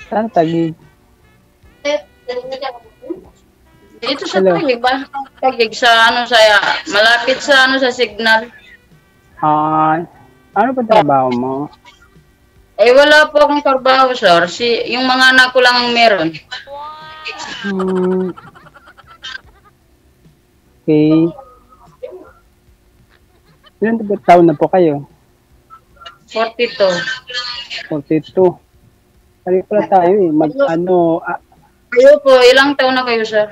Saan Taguig? Dito sa Taguig, ba? Taguig sa ano sa malapit sa ano sa signal. Ano pa trabaho mo? Eh wala po akong trabaho, sir. Yung mga anak ko lang ang meron. Okay. Ilan taon na po kayo? 42. 42. Pari pala tayo eh. Kayo po, ilang taon na kayo, sir?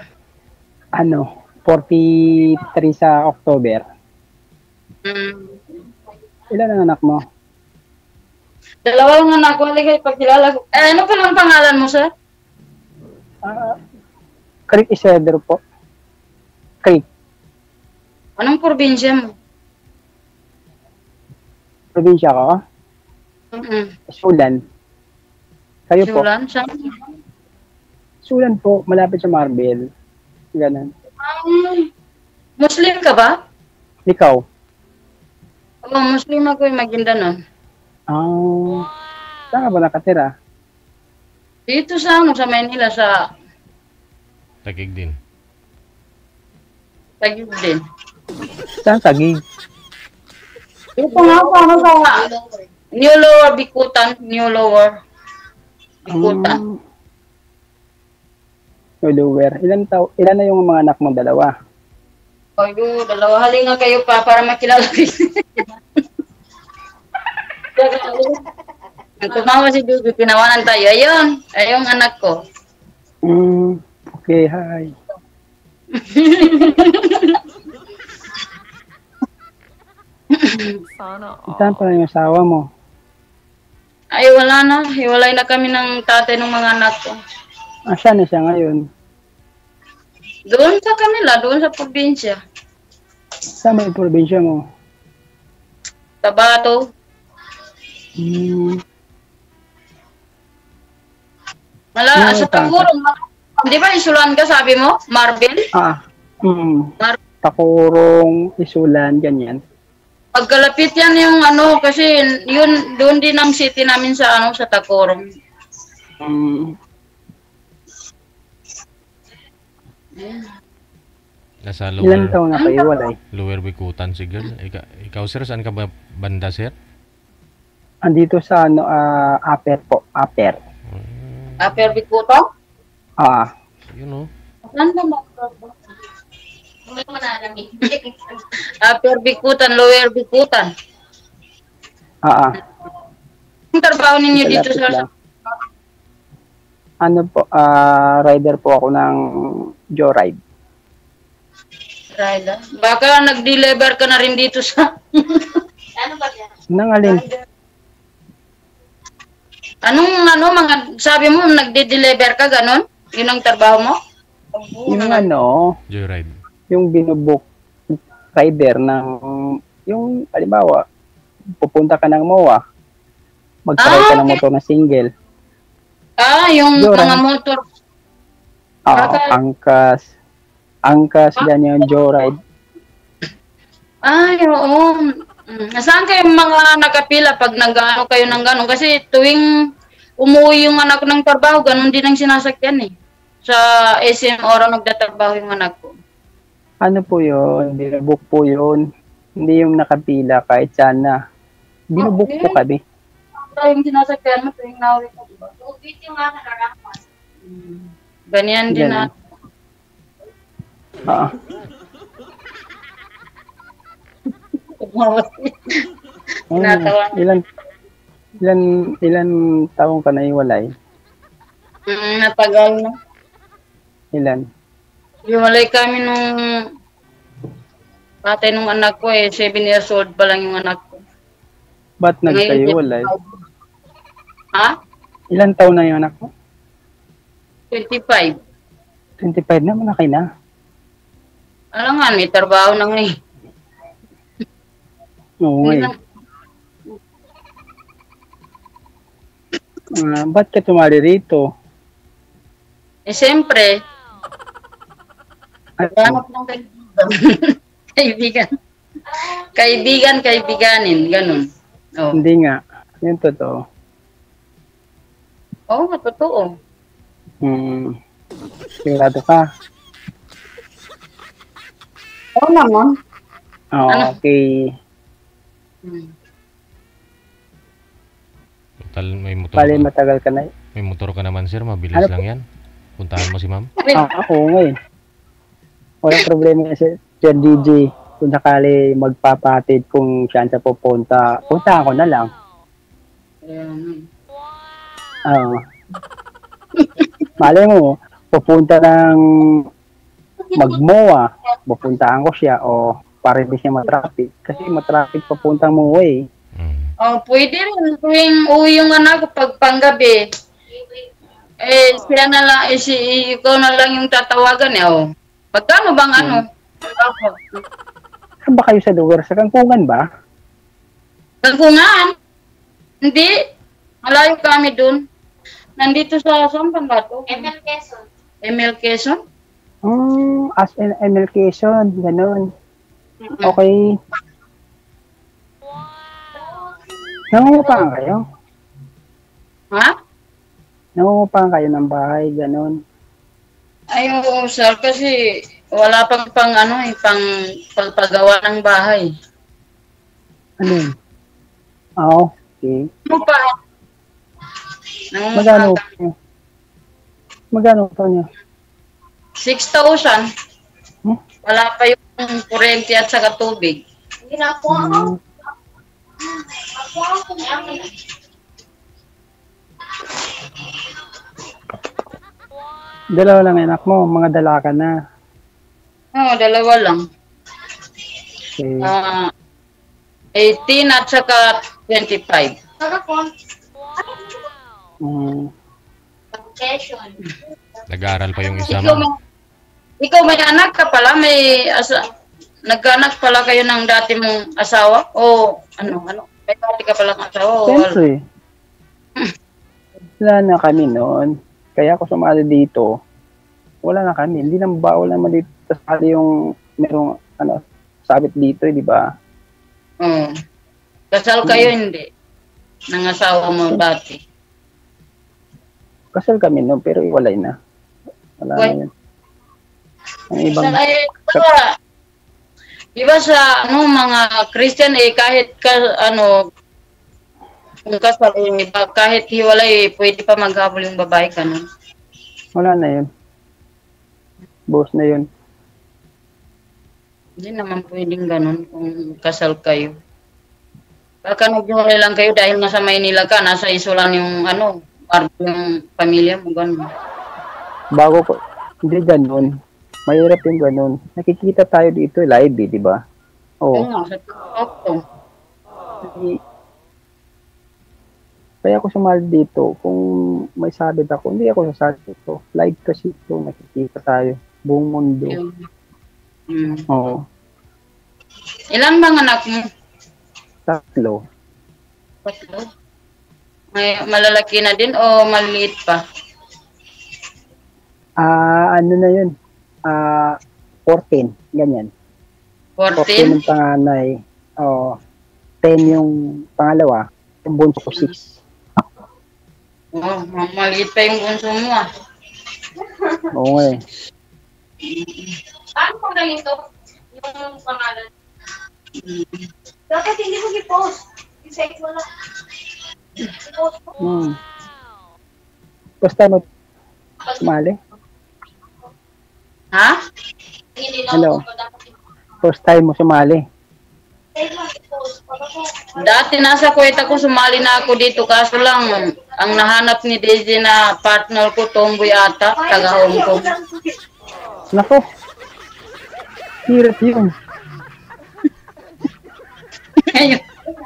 43 sa October. Ilan ang anak mo? 2 ang anak ko. Halika, pagkilala ko. Ano pa lang pangalan mo, sir? Creek Isidro po. Creek. Anong probinsya mo? Probinsya ko? Sulan. Kayo po? Sulan? Saan? Sulan po. Malapit sa Marbel. Ganun. Muslim ka ba? Ikaw? Oo, Muslim ako yung Maguindanao. Saan ka ba nakatira? Dito sa Manila, sa Taguig din. Taguig din. Saan Taguig? Dito nga ako, sa New Lower Bikutan. New Lower Bikutan. Lower. Ilan na yung mga anak mo? 2? Ayun, 2. Halika kayo pa para makilala kayo. Ang tumawa si Dudu, pinawanan tayo. Ayun, ayun anak ko. Okay, hi. Saan pa yung asawa mo? Ay, wala na. Hiwalay na kami ng tatay ng mga anak ko. Saan na siya ngayon? Doon sa kanila, doon sa probinsya. Saan ba yung probinsya mo? Tabato. Sa Tagurong. Di ba isulan ka, sabi mo? Marbel? Takurong, Isulan, ganyan. Pagkalapit yan yung ano, kasi yun, doon din ang city namin sa ano, sa Tagurong. Nasa Ilan taon na kayo, walay? Lower Bikutan, siguro. Ikaw, sir, saan ka ba banda, sir? Andito sa Upper po. Upper. Upper Bikutan? Yun o. Saan ba Upper Bikutan, Lower Bikutan. Ang trabaho ninyo dito sa... Rider po ako ng Joyride. Rider? Baka nag-deliver ka na rin dito sa... Ano ba yan? Nang alin? Mga sabi mo, nagde-deliver ka, ganon? Yun ang trabaho mo? Yung Joyride. Yung binubuk rider ng, yung, halimbawa, pupunta ka ng MOA, magsaray ka ng motor na single. Yung mga motor. Angkas, ganyan, Joyride. Oo. Saan kayo mga nakapila pag nag-ano kayo ng gano'n? Kasi tuwing umuwi yung anak ng trabaho, gano'n din ang sinasakyan eh. Sa SM Ora nagtatrabaho yung anak ko. Ano po yun? Binubuk po yun. Hindi yung nakapila kahit saan na. Binubuk po kami. Yung sinasakyan mo tuwing nauwi ko, diba? Ubit yung mga nakarapas. Ganyan din na. Ilan taong ka na iwalay? Natagal na. Ilan? Iwalay kami nung patay nung anak ko 7 years old pa lang yung anak ko. Ba't nagkahiwalay? Ilan taon na yung anak mo? 25. 25 na, malaki na. Alam nga, may trabaho na nga eh. Oo eh. Ba't ka tumali rito? Siyempre. Hanap ng kaibigan. Kaibiganin, ganun. Hindi nga. Yung totoo. Oo, totoo. Sigurado ka? Oo naman. Oh, Ano? okay. Total, may motor Bali, ka. matagal ka na. May motor ka naman, sir. Mabilis Ano lang yan. Puntahan mo si ma'am. Ako ngayon. Walang problema yan, Sir DJ. Kung sakali magpapatid kung saan sa pupunta, puntahan ko na lang. Malay mo, pupunta ng Magmoa, pupuntahan ko siya o para hindi siya matraffic. Kasi matraffic papuntang Moa eh. Oh, pwede rin. Tuwing uwi yung anak ko pag panggabi, siya na lang, ikaw na lang yung tatawagan eh. Oh. Pagkano bang ano? Saan ba kayo sa lugar? Sa Kangkungan ba? Kangkungan? Hindi. Malayo kami dun. Nandito sa saan ba ito? ML Quezon. ML Quezon? As in ML Quezon, ganun. Okay. Nangungupahan kayo? Ha? Nangungupahan kayo ng bahay, ganun. Ay, oo, sir, kasi wala pang pagpagawa ng bahay. Ano yun? Okay. Ano pa? Magkano pa niya? 6,000. Wala pa yung kuryente at saka tubig. Hindi na po. Dalawa lang anak mo, mga dalaga na. Oo, dalawa lang. Okay. 18 at saka 25. Nag-aaral pa yung isa, ma'am. Ikaw may anak ka pala, nagkaanak pala kayo ng dati mong asawa? O ano? May dati ka palang asawa? Siyempre. Wala na kami noon. Kaya ako sumali dito. Wala na kami. Hindi naman bawal naman dito sali yung merong sabit dito, di ba? Oo. Kasal kayo hindi? Ng asawa mo dati? Kasal kami noon, pero iwalay na. Wala na yun. Ang ibang... Diba sa mga Christian kahit kung kasal kahit hiwalay pwede pa maghabol yung babae ka nun. Wala na yun. Boss na yun. Hindi naman pwedeng ganun kung kasal kayo. Baka naghiwalay lang kayo dahil nasa Maynila ka, nasa iso lang yung yung pamilya mo, ganun. Bago ko, hindi ganun. Mahirap yung ganun. Nakikita tayo dito live, di ba? Oo. Kaya ako sumali dito. Kung may sabit ako, hindi ako sasali dito. Live kasi ito, nakikita tayo. Buong mundo. Oo. Ilan bang anak mo? 3. May malalaki na din o maliit pa? Ano na yun? 14. Ganyan. 14 yung panganay. 10 yung pangalawa. Yung bunso ko 6. Maliit pa yung bunso mo Oo nga eh. Paano mo na ito? Yung pangalan? Dapat hindi mo i-post. I-save mo lang. Basta mo sumali? Ha? Hello? First time mo sumali? Dati nasa Kuwait ako, sumali na ako dito. Kaso lang, ang nahanap ni DJ na partner ko, tomboy ata, taga Hong Kong. Nako. Hirap yun.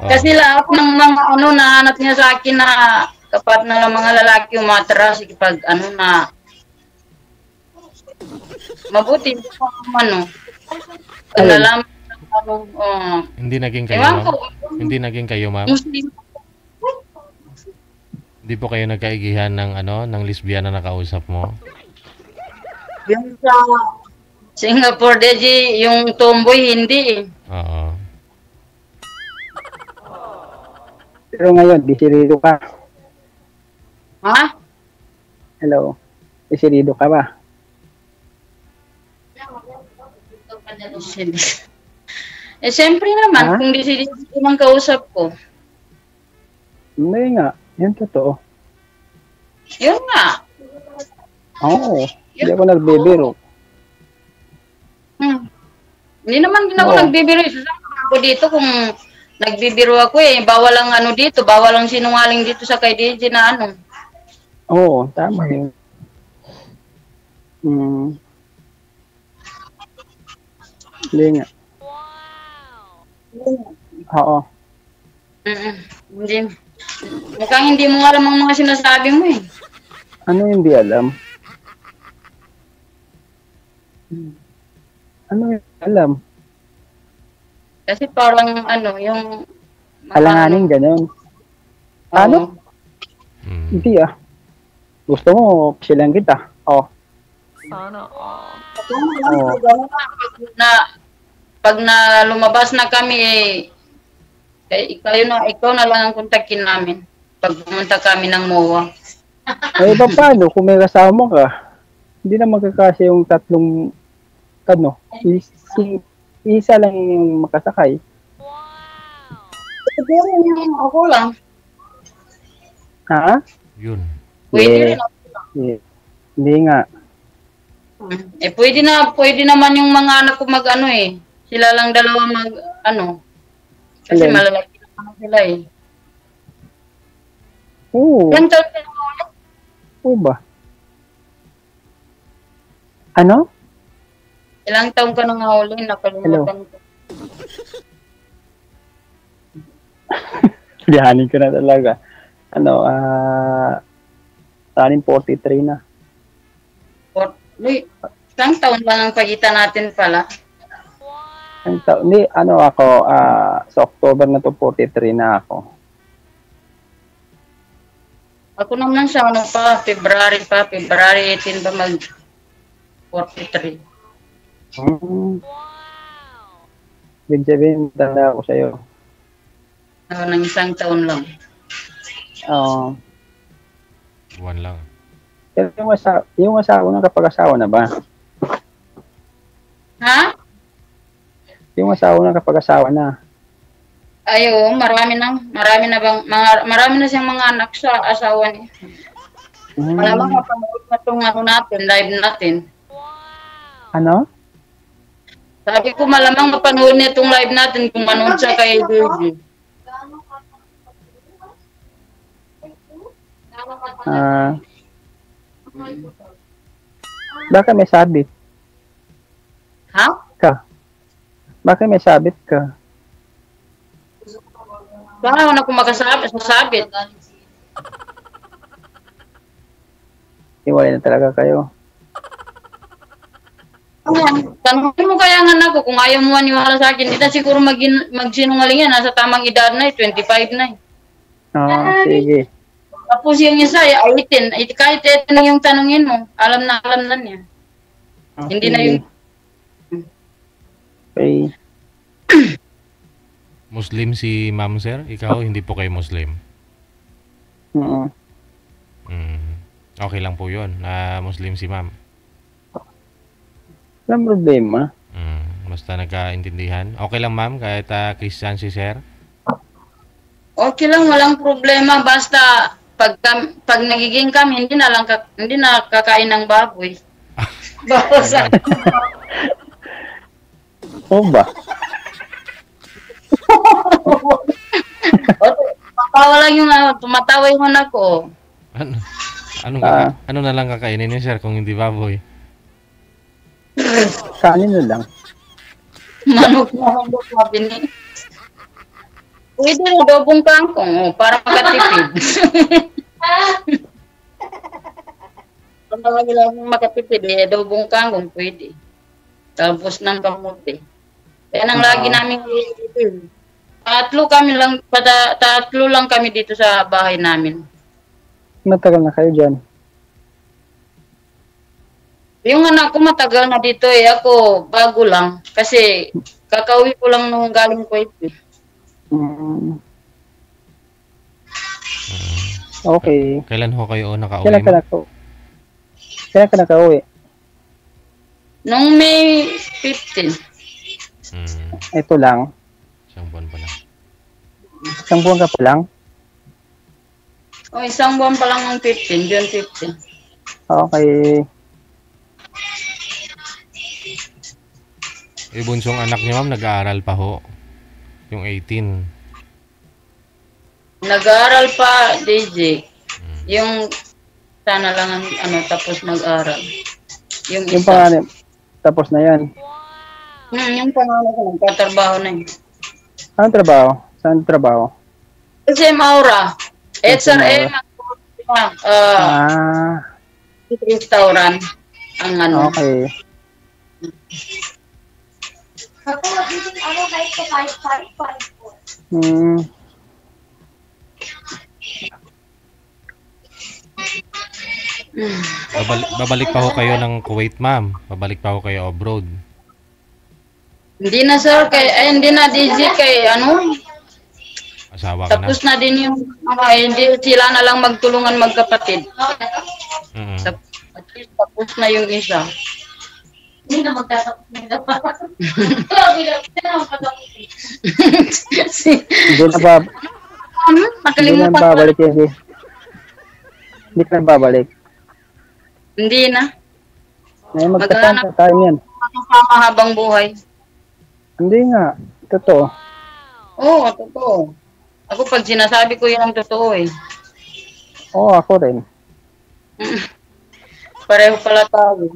Kasi lahat ng mga nahanap niya sa akin na kapatner ng mga lalaki umatras pag mabuti nalaman hindi naging kayo, ma'am? Hindi naging kayo, ma'am? Hindi po kayo nagkaigihan ng lesbian na nakausap mo? Yung sa Singapore, DJ, yung tomboy, hindi Oo. Pero ngayon, bisirito ka. Ha? Hello. Isirido ka ba? Siyempre naman, Ha? kung decidido ko ng kausap ko. Hindi nga. Yan totoo. Yun nga. Oo. Hindi ako nagbibiro. Hindi naman din ako Oo. nagbibiro. Sasama ako dito kung nagbibiro ako eh. Bawal ang ano dito. Bawal ang sinungaling dito sa kay DJ na ano. Oo, tama yun. Hindi nga. Oo. Hindi. Mukhang hindi mo alam ang mga sinasabi mo eh. Ano hindi alam? Ano hindi alam? Kasi parang ano, yung... Alanganin, ganun. Ano? Hindi ah. Gusto mo, silang kita. Oh. Sana all. Pag na lumabas na kami eh, ikaw na lang ang kontakin namin. Pag pumunta kami ng MOA. Eh, paano kung may kasama ka? Hindi na magkakasya yung tatlong, ano, isa lang yung makasakay. Siguro yung ako lang. Ha? Yun. Pwede rin. Hindi nga. Pwede naman yung mga anak ko mag-ano eh. Sila lang dalawa mag-ano. Kasi Alin? malalaki naman sila eh. Oo. Ilang taon ka na? Oo ba? Ano? Ilang taon ka nang huli? Nakalimutan ko. Lihanin ko na talaga. Ano, tanin 43 na. Ilang taon lang ang pagitan natin pala. Hindi, ano ako, sa October na to 43 na ako. Ako naman sa ano pa, February 18 pa mag 43. Ibig sabihin, tanda ako sa'yo. Ng isang taon lang. Oo. One lang. Pero yung asawa na kapag-asawa na ba? Ha? Yung asawa na kapag-asawa na. Ayo, marami na siyang mga anak sa asawa niya. Malamang mapanood na itong ano natin, live natin. Ano? Sabi ko malamang mapanood na itong live natin kung manood siya kay Georgie. Baka may sabit Ha? ka. Baka may sabit ka. Baka na kung masabit. Iwalay na talaga kayo. Tanungin mo kaya nga ako kung ayaw mo maniwala sa akin. Hindi na siguro magsinungaling yan. Nasa tamang edad na 25 na Sige. Tapos yung isa, 18. Kahit 18 na yung tanungin mo, alam na niya. Hindi na yung... Okay. Muslim si ma'am, sir? Ikaw, hindi po kayo Muslim? Okay lang po yun. Muslim si ma'am. Walang problema. Basta nagkaintindihan. Okay lang ma'am, kahit Christian si sir? Okay lang, walang problema. Basta pag nagiging kami, hindi na kakain ng baboy. Basta. Oo ba? Tumatawa lang yung tumatawa yung anak ko. Ano na lang kakainin niyo sir kung hindi baboy? Kanin na lang. Manok na lang sabi ni. Pwede na adobong kangkong para makatipid. Kung lang makatipid, adobong kangkong pwede. Tapos ng kamote. Kaya nang lagi namin dito. Tatlo lang kami dito sa bahay namin. Matagal na kayo dyan? Yung anak ko matagal na dito ako bago lang. Kasi kakauwi ko lang nung galing Kuwait. Okay. Kailan ho kayo nakauwi? Kailan ka na to? Kaya ka nakauwi. Nung May 15. Ito lang. Isang buwan pa lang. Isang buwan ka pa lang. O, isang buwan pa lang ng 15, June 15. Okay. Yung bunsong anak niya, ma'am, nag-aaral pa ho. Yung 18. Nag-aaral pa, DJ. Yung sana lang ang tapos mag-aral. Yung Yung isa. panganib. Tapos na yan. Yung pangalan ko, nagtatrabaho na yun. Anong trabaho? Saan trabaho? SM Aura. HRM. Restaurant. Ang ano. Okay. Hmm. Babalik pa ho kayo ng Kuwait, ma'am. Babalik pa ho kayo abroad. Hindi na sir, hindi na DJ kay Asawa ka na. tapos na din yung, hindi sila na lang magtulungan magkapatid. At least tapos na yung isa. Hindi na magtatapos na yung Hindi na babalik yan. Hindi ka na babalik. Hindi na. Ngayon magkasama tayo yan. Magkasama habang buhay. Hindi nga. Totoo. Oo, totoo. Ako pag sinasabi ko yun ang totoo eh. Oo, ako rin. Pareho pala tayo.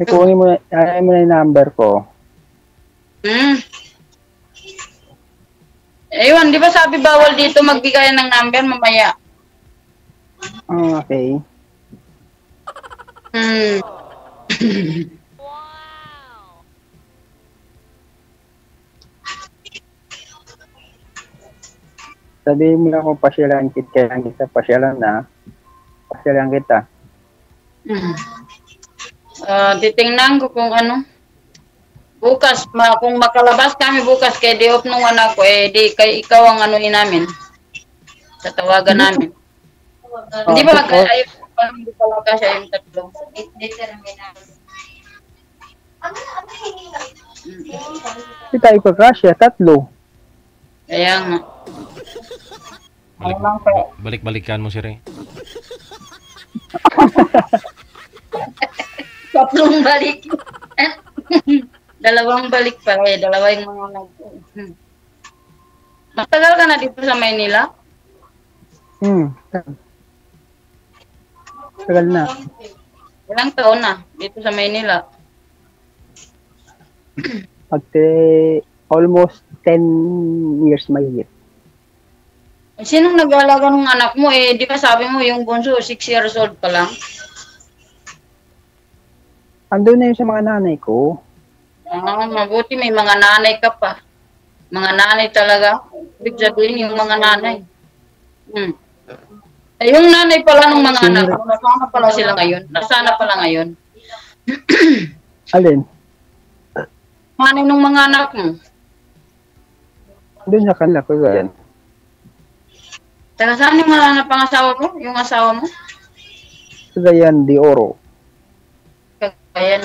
Kunin mo na yung number ko. Ayun, di ba sabi bawal dito magbigay ng number mamaya? Okay. Sabihin mo lang kung pasyalan kita, pasyalan na. Pasyalan kita. Titingnan ko kung ano. Bukas, kung makalabas kami bukas kay day off nung anak ko, di kay ikaw ang anuin namin. Tatawagan namin. Hindi ba hindi pala kasi yung tatlo. Hindi tayo ka-crush, tatlo. Kaya nga. Balik-balikan mo si Ray. Tatlong balik. Dalawang balik pala eh. Dalawa yung mga Matagal ka na dito sa Maynila? Tagal na. Ilang taon na dito sa Maynila? Almost 10 years mahigit. Sinong nag-aalaga ng anak mo eh? Di ba sabi mo yung bunso 6 years old pa lang? Andun na yun sa mga nanay ko. Mabuti may mga nanay ka pa. Mga nanay talaga. Ibig sabihin yung mga nanay. Yung nanay pala ng mga anak ko, nasana pala sila ngayon? Nasana pala ngayon? Alin? Nanay ng mga anak mo? Doon sa kanila ko yan. Taga saan yung mga pangasawa mo? Yung asawa mo? Cagayan de Oro. Cagayan.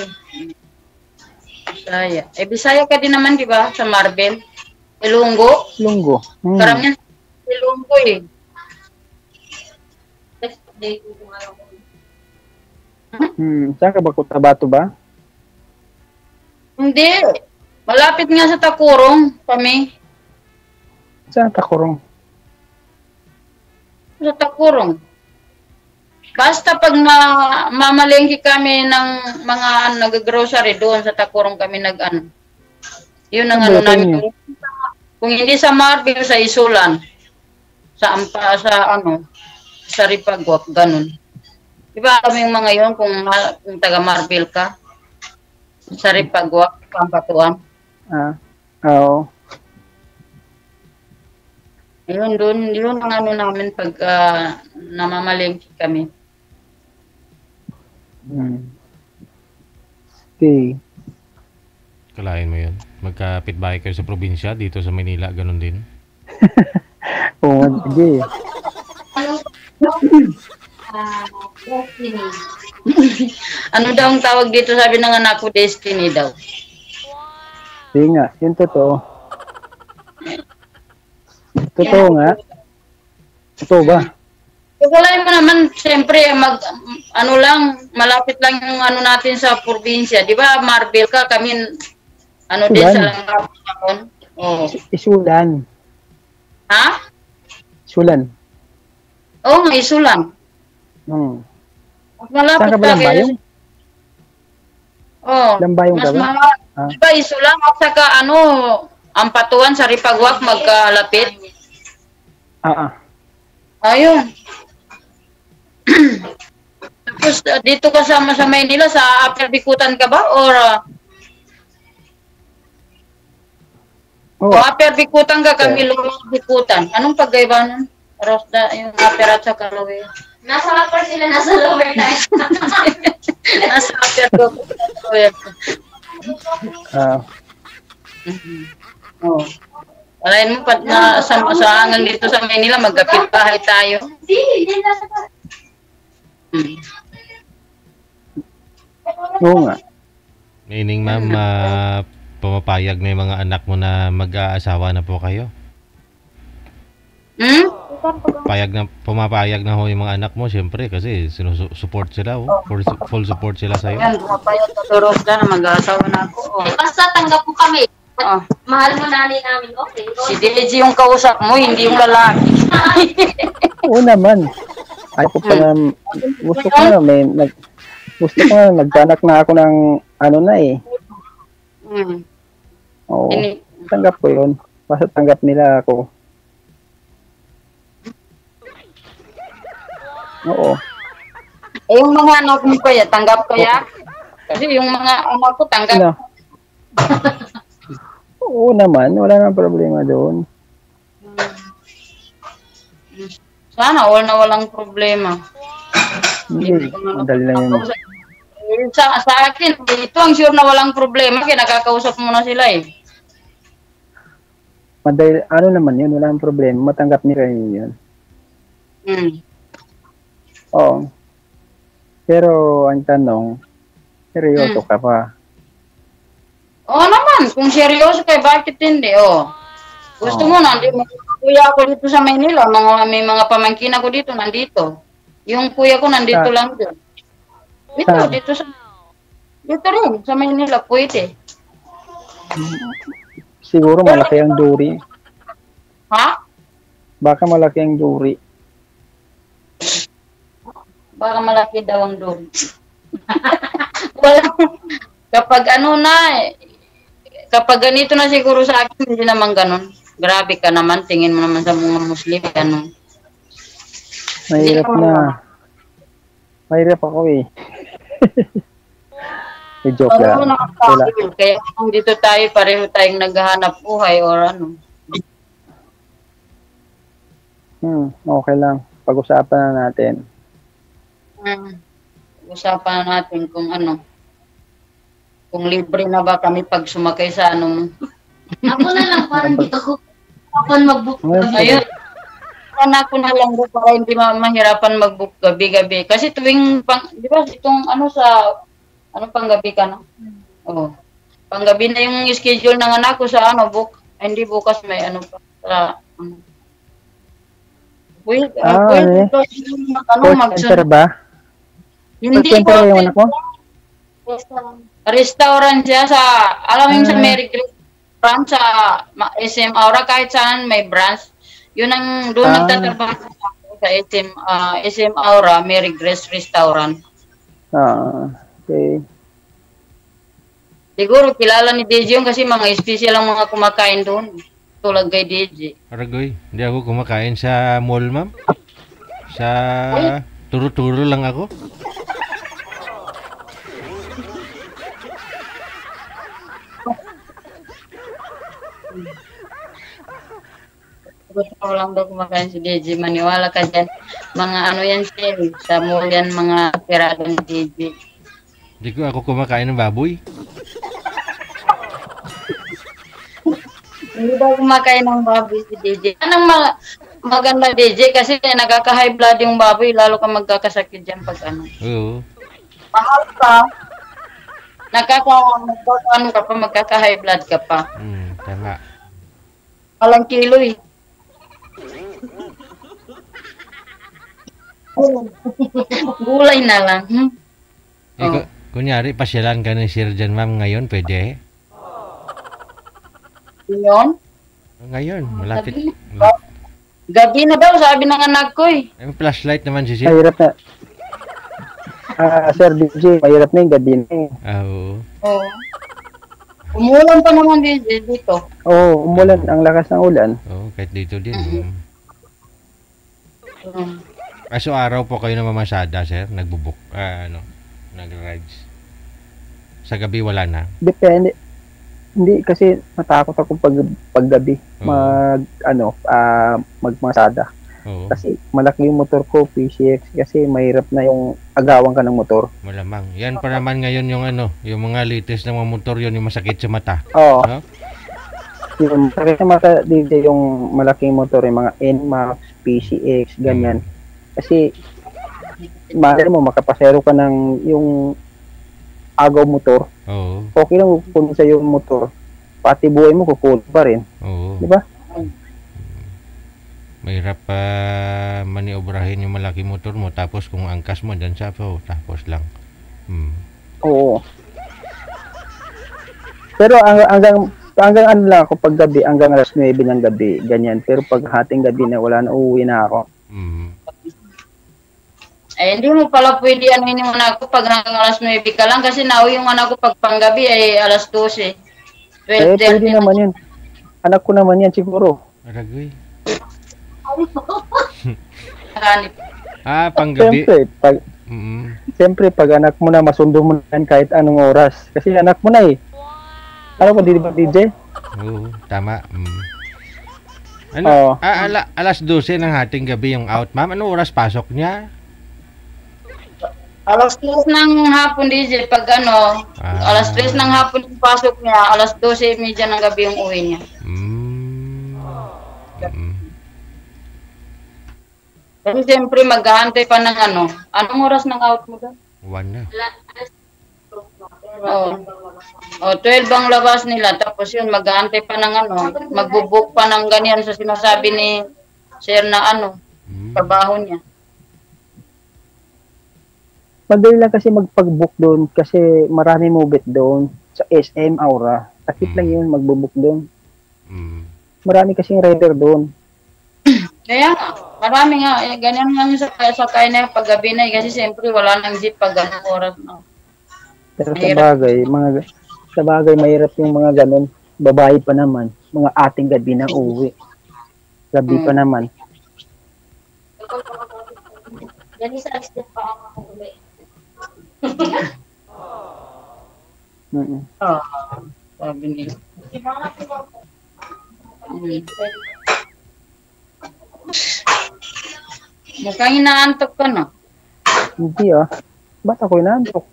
Bisaya. Bisaya ka din naman, di ba? Sa Marbel. Ilonggo? Ilonggo. Karamihan sa Ilonggo eh. Saan ka ba? Cotabato ba? Hindi. Malapit nga sa Takurong kami. Saan Takurong? Sa Takurong. Basta pag mamalengke kami ng mga nag-grocery doon sa Takurong kami nag-ano. Yun ang ano namin. Kung hindi sa Marbel, sa Isulan. Sa Ripagwak, ganun. Diba alam yung mga yun kung taga Marbel ka? Sa Ripagwak, Pampatuan. Oo. Yun ang ano namin pag namamalengke kami. Okay. Kalahin mo yun. Magkapit-bahay kayo sa probinsya, dito sa Manila, ganun din. Oo, sige. Ano daw ang tawag dito, sabi ng anak ko, destiny daw. Hindi nga, yun totoo. Totoo nga. Totoo ba? Kulay mo naman, siyempre, ano lang, malapit lang yung ano natin sa probinsya. Di ba, Marvel ka, kami, ano din sa Langgapon. Oh. Isulan. Ha? Isulan. Oo nga, isulan. Malapit Saan ka ba Lambayong? Oo. Lambayong ka ba? Di ba, isulan, at saka ano, ang patuan sa Ripagwak magkalapit. Ayun. Tapos dito ka sa Maynila, sa Upper Bikutan ka ba? Or Upper Bikutan ka, kami Lower Bikutan. Anong pagkaibanan? Rosda, yung Upper at saka Lower. Nasa upper sila, nasa lower tayo. Nasa Upper Lower. Oh. Alain mo, sa hanggang dito sa Maynila, magkapit bahay tayo. Oo nga. Meaning, ma'am, pumapayag na yung mga anak mo na mag-aasawa na po kayo? Pumapayag na ho yung mga anak mo, siyempre, kasi support sila, full support sila sa'yo. Yan, pumapayag na turos na mag-aasawa na ako. Basta tanggap po kami. Mahal mo nanay namin, okay. Si Deji yung kausap mo, hindi yung lalaki. Oo naman. Ako pa na, gusto ko na, nagkanak na ako ng ano na eh. Oo, tanggap ko yun. Basta tanggap nila ako. Oo. Yung mga anak mo kaya, tanggap kaya? Kasi yung mga anak ko, tanggap. Ano? Oo naman, wala nang problema doon. Sana walang problema. Hindi, madali lang yun. Sa akin, ito ang sure na walang problema, kaya nakakausap mo na sila eh. Madali, ano naman yun, wala nang problema, matanggap nila yun. Oo. Pero ang tanong, seryoso ka pa? Oo naman, kung seryoso kayo, bakit hindi? Gusto mo na, kuya ako dito sa Maynila, may mga pamangkin ako dito, nandito. Yung kuya ko nandito lang doon. Dito rin, sa Maynila, pwede. Siguro malaki ang duri. Ha? Baka malaki ang duri. Baka malaki daw ang duri. Kapag ano na, kapag ganito na siguro sa akin, hindi naman ganun. Grabe ka naman, tingin mo naman sa mga Muslim, ganun. Mahirap na. Mahirap ako eh. Joke lang. Kaya kung dito tayo, pareho tayong naghahanap buhay or ano. Okay lang. Pag-usapan na natin. Usapan na natin kung ano. Kung libre na ba kami pag sumakay sa ano mo. Ako na lang, parang dito ko. Ako mag-book. Ayun. Ako na lang po para hindi mahirapan mag-book gabi-gabi. Kasi tuwing, di ba, itong ano sa, panggabi ka na? Oo. Panggabi na yung schedule ng anak ko sa book. Hindi bukas may pa. Call center ba? Hindi call center yung anak mo? Restaurant siya sa, alam mo yung sa Mary Grace branch sa SM Aura, kahit saan may branch. Yun ang doon nagtatrabaho sa SM Aura, Mary Grace Restaurant. Okay. Siguro kilala ni DJ yung kasi mga special ang mga kumakain doon. Tulad kay DJ. Aragoy, hindi ako kumakain sa mall, ma'am. Sa turo-turo lang ako. Gusto lang daw kumakain si DJ. Maniwala ka dyan. Mga ano yan siya. Sa mall yan mga pirado ni DJ. Hindi ko ako kumakain ng baboy. Hindi daw kumakain ng baboy si DJ. Anong maganda DJ kasi nakaka-high blood yung baboy. Lalo ka magkakasakit dyan pag ano. Oo. mahal ka, ano ka pa, magkaka-high blood ka pa. Tama. Walang kilo eh. Gulay na lang. Kunyari, pasyalan ka ni Sir Jan, ma'am, ngayon, pwede? Yun? Ngayon, malapit. Gabi na daw, sabi ng anak ko eh. May flashlight naman si Sir. Mahirap na. Sir DJ, mahirap na yung gabi na eh. Oo. Oo. Umulan pa naman dito. Oo, umulan. Ang lakas ng ulan. Oo, kahit dito din. So, araw po kayo na mamasada, sir? Nagbubuk, nag-rides. Sa gabi wala na? Depende. Hindi, kasi matakot ako paggabi. Magmasada. Oo. Kasi malaki yung motor ko, PCX, kasi mahirap na yung agawan ka ng motor. Malamang. Yan pa naman ngayon yung mga latest ng mga motor, yun yung masakit sa mata. Oo. No? Yung masakit sa mata, DJ, yung malaking motor, yung mga NMAX, PCX, ganyan. Kasi, mahal mo, makapasero ka ng yung agaw motor. Oo. Okay lang kung sa yung motor, pati buhay mo kukulo pa rin. Oo. Di ba? Mahirap pa maniobrahin yung malaki motor mo, tapos kung angkas mo dyan sa tapos lang. Oo. Pero hanggang ano lang ako pag gabi, hanggang alas 9 ng gabi, ganyan. Pero pag hating gabi na, wala na, uuwi na ako. Eh, hindi mo pala pwede yung anak ko pag hanggang alas 9 ka lang, kasi nauwi yung anak ko pag panggabi ay alas 12. 12, pwede naman yun. Anak ko naman yan siguro. Aragoy. Panggabi. Siyempre, pag anak mo na, masundo mo na yan kahit anong oras. Kasi anak mo na eh. Ano ba, di ba, DJ? Oo, tama. Alas 12 ng hating gabi yung out, ma'am. Anong oras pasok niya? Alas 3 ng hapon, DJ. Pag alas 3 ng hapon yung pasok niya, alas 12:30 ng gabi yung uwi niya. Kasi siyempre mag-aantay pa ng anong oras ng out mo doon? 1 na. 12 ang labas nila, tapos yun, mag-aantay pa ng magbubuk pa ng ganyan sa sinasabi ni Sir na trabaho niya. Madali lang kasi magpag-book doon kasi marami mobit doon sa SM Aura. Takip lang yun, magbubuk doon. Marami kasing rider doon. Kaya marami nga, ganyan nga yung sakay na paggabi na kasi siyempre wala nang jeep pag ganang oras na. Pero sa bagay, mahirap yung mga ganon. Babae pa naman, mga ating gabi na uwi. Gabi pa naman. Yan isa din pa ako uwi. Sabi niya. Mukhang inaantok ka na. Hindi ba't ako inaantok?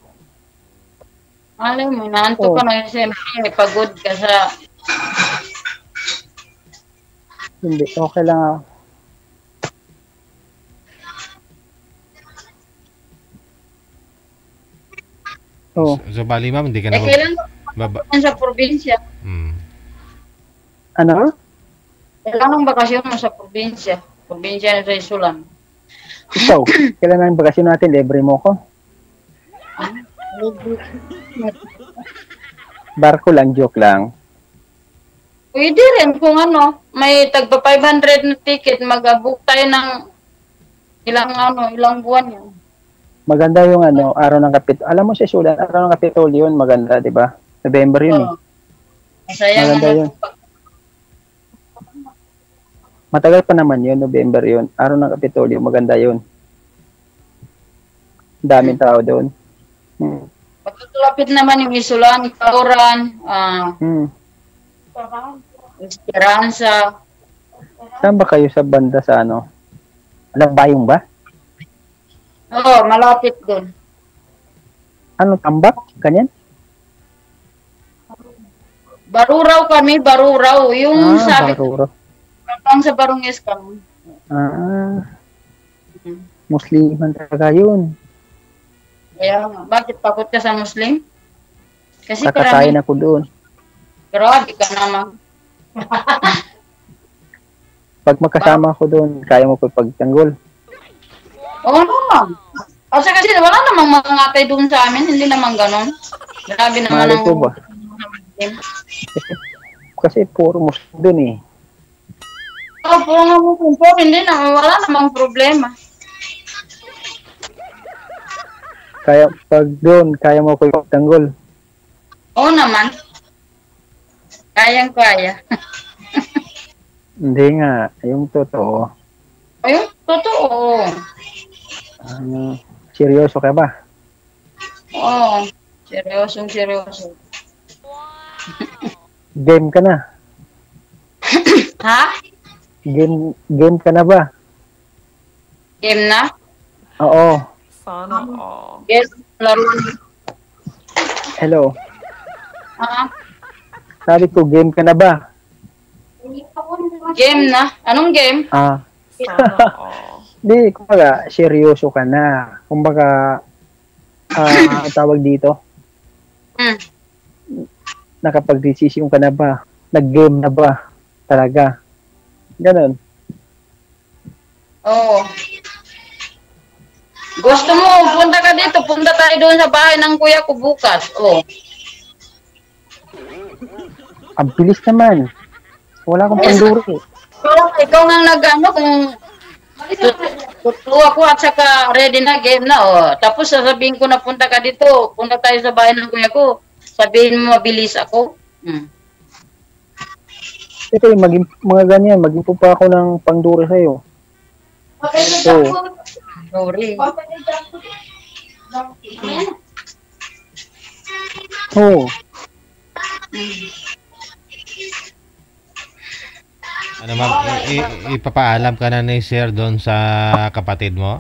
Alam mo, inaantok ka na. Siyempre, pagod ka sa... Hindi, okay lang ako. So, bali ma'am, hindi ka na... kailan sa probinsya? Ano? Kailan ang bakasyon mo sa probinsya? Probinsya ng Isulan. Ikaw, kailan ang bakasyon natin? Libre mo ko? Barko lang, joke lang. Pwede rin kung may tagpa 500 na ticket, mag-book tayo ng ilang buwan yun. Maganda yung araw ng Kapitolyo. Alam mo si Sulan, araw ng Kapitolyo yun, maganda, di ba? November yun eh. Masaya maganda yun. Matagal pa naman yun, November yun. Araw ng Kapitolyo, maganda yun. Daming tao doon. Pagkatulapit naman yung Isulan, Kauran, Esperanza. Saan ba kayo sa banda sa Bayong ba? Oo, malapit doon. Tambak? Ganyan? Baruraw kami, Baruraw. Yung sabi Baruraw. Sa Barongis kami. Musliman talaga yun. Kaya nga, bakit takot ka sa Muslim? Kasi Kakakain ako doon. grabe ka naman. Pag magkasama ako doon, kaya mo pa pagtanggol. Oo naman. Kasi wala namang mga ngatay doon sa amin, hindi naman ganon. Grabe naman Mahal ko ba? Kasi puro Muslim doon eh. Oo, puro nga mo hindi naman, wala namang problema. Kaya pag doon, kaya mo pa pagtanggol. Oo naman. Kayang-kaya. Hindi nga, yung totoo. Ayun, totoo. Seryoso ka ba? Oo. Seryoso. Game ka na? Ha? Game ka na ba? Game na? Oo. Sana all. Yes, laro. Hello. Ha? Sabi ko, game ka na ba? Game na? Anong game? Sana all. Di, kumbaga, seryoso ka na. Kumbaga, tawag dito, Hmm. nakapag-decision ka na ba? Nag-game na ba? Talaga. Ganon. Oo. Gusto mo, punta ka dito. Punta tayo doon sa bahay ng kuya ko bukas. Oo. Ang bilis naman. Wala akong panduri. Ikaw nga nag-ano kung tutuwa ko at saka ready na game na. Oh. Tapos sasabihin ko na punta ka dito. Punta tayo sa bahay ng kuya ko. Sabihin mo mabilis ako. Hmm. Ito mga ganyan, mag-impo pa ako ng panduri sa'yo. Sorry. Oo. Ano ma'am, ipapaalam ka na ni Sir doon sa kapatid mo?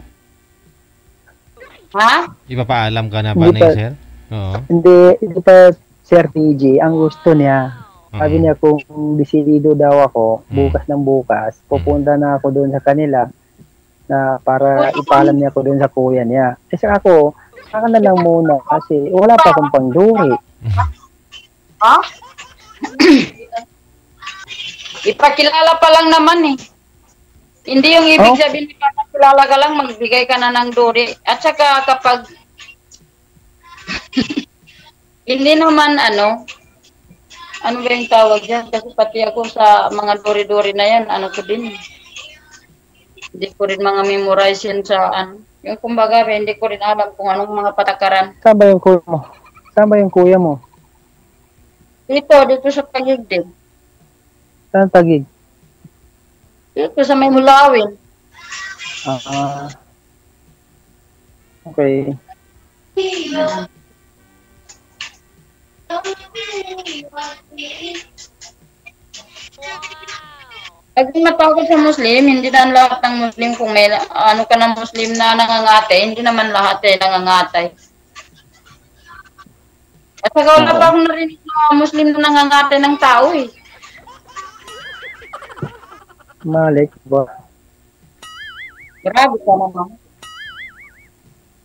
Ha? Ipapaalam ka na ba Hindi ni pa. Sir? Oo. Hindi pa Sir PG, ang gusto niya, sabi niya kung desidido daw ako, bukas ng bukas, pupunta na ako doon sa kanila na para ipaalam niya ako doon sa kuya niya. Kasi ako, saka na lang muna kasi wala pa akong pangduri. Ha? Ipakilala pa lang naman eh. Hindi yung ibig sabihin ipakilala ka lang, magbigay ka na ng duri. At saka kapag hindi naman ano ba yung tawag dyan? Kasi pati ako sa mga duri-duri na yan, ano ko din. Hindi ko rin mga memorize yan sa ano. Yung kumbaga, hindi ko rin alam kung anong mga patakaran. Saan ba yung kuya mo? Saan ba yung kuya mo? Dito sa Taguig din. Saan Taguig? Dito sa may Mulawin. Okay. Pag matakot sa Muslim, hindi na lahat ng Muslim kung may ano ka ng Muslim na nangangate, hindi naman lahat nangangatay. At saka wala pa akong narinig na Muslim na nangangate ng tao eh. Malik ba? Grabe ka naman.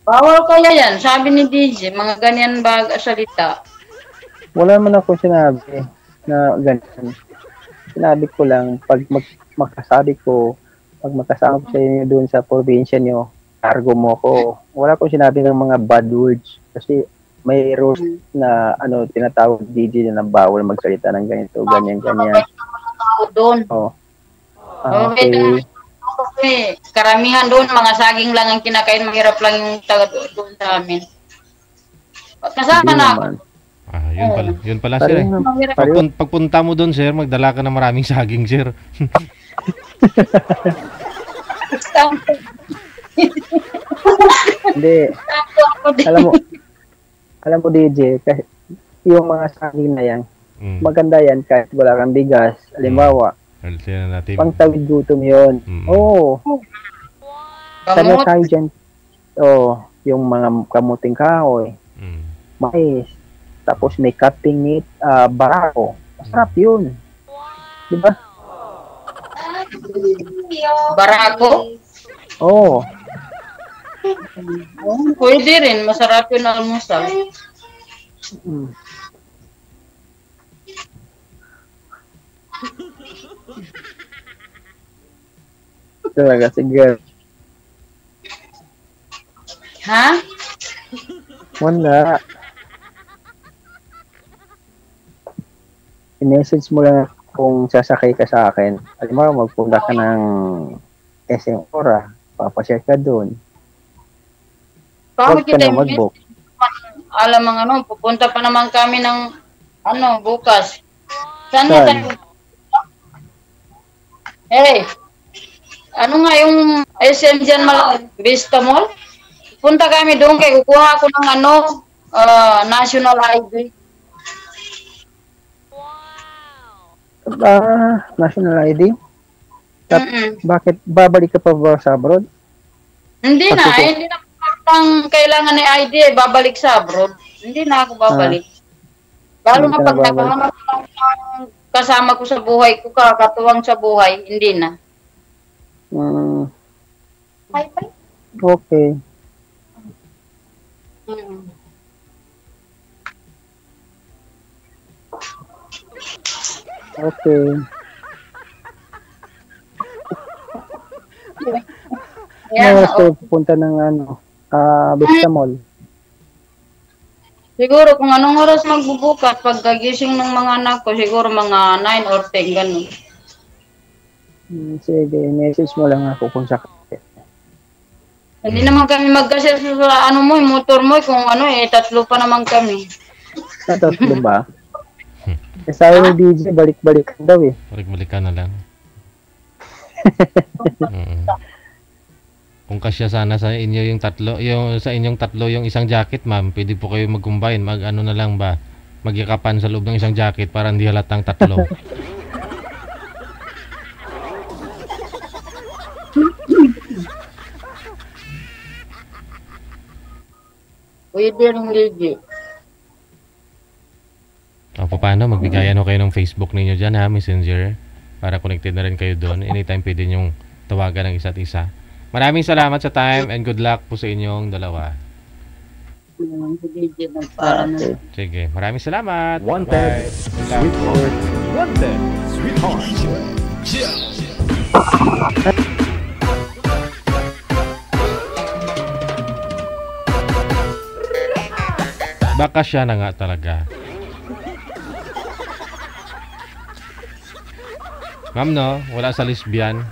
Bawal kaya yan, sabi ni DJ, mga ganyan ba salita. Wala man ako sinabi na ganyan. Sinabi ko lang, pag magkasabi ko, pag magkasama ko sa inyo doon sa probinsya nyo, cargo mo ko. Wala akong sinabi ng mga bad words. Kasi may rules na tinatawag DJ na bawal magsalita ng ganito, ganyan. Doon. Oh. Okay. Okay. Karamihan doon, mga saging lang ang kinakain, mahirap lang yung taga doon sa amin. Kasama na ako. Yun pala sir eh. Pagpunta mo doon sir, magdala ka ng maraming saging sir. Hindi. Alam mo DJ, kasi yung mga saging na yan, maganda yan kahit wala kang bigas. Halimbawa, pangtawid gutom yun. Oo. Sabi tayo dyan, yung mga kamuting kahoy, mais, tapos may cutting meat, barako. Masarap yun. Diba? Barako? Oo. Pwede rin, masarap yun na almusal. Mm. Talaga, sige. Ha? Wala. I-message mo lang kung sasakay ka sa akin. Alam mo, magpunta ka ng SM Ora. Papashare ka doon. Bakit Huwag ka kita na mag-book. alam mga ano, pupunta pa naman kami ng ano, bukas. Saan Saan? tayo? Hey, ano nga yung SM dyan, Vista Mall? Punta kami doon kay kukuha ako ng ano, national ID. National ID? Mm-mm. Bakit? Babalik ka pa ba sa abroad? Hindi na, Pagtutok. hindi na pang kailangan ni ID, babalik sa abroad. Hindi na ako babalik. Lalo Hindi na ka pag na babalik. nagkahanap ng kasama ko sa buhay ko, kakatuwang sa buhay, hindi na. Mm, Bye-bye. okay. Mm. Okay. Yan, Ano gusto pupunta ng ano? Vista Mall. siguro kung anong oras magbubukas, pag gagising ng mga anak ko, siguro mga 9 or 10, ganun. Sige, message mo lang ako kung sakit. Hindi naman kami magkasya sa ano mo, yung motor mo, kung ano tatlo pa naman kami. Tatlo ba? Sabi ni DJ, balik-balik daw eh. Balik-balik ka na lang. Mm. Kung kasya sana sa inyo yung tatlo, yung sa inyong tatlo yung isang jacket, ma'am, pwede po kayo mag-combine, mag-ano na lang ba? Magyakapan sa loob ng isang jacket para hindi halatang tatlo. Pwede rin legit. O paano, magbigayan ho kayo ng Facebook ninyo dyan ha, Messenger, para connected na rin kayo doon. Anytime pwede nyong tawagan ng isa't isa. Maraming salamat sa time and good luck po sa inyong dalawa. Legit na para na. Okay. Sige, maraming salamat. Wanted, Bye. sweetheart. Wanted, sweetheart. Baka siya na nga talaga. Ma'am no, wala sa lesbian.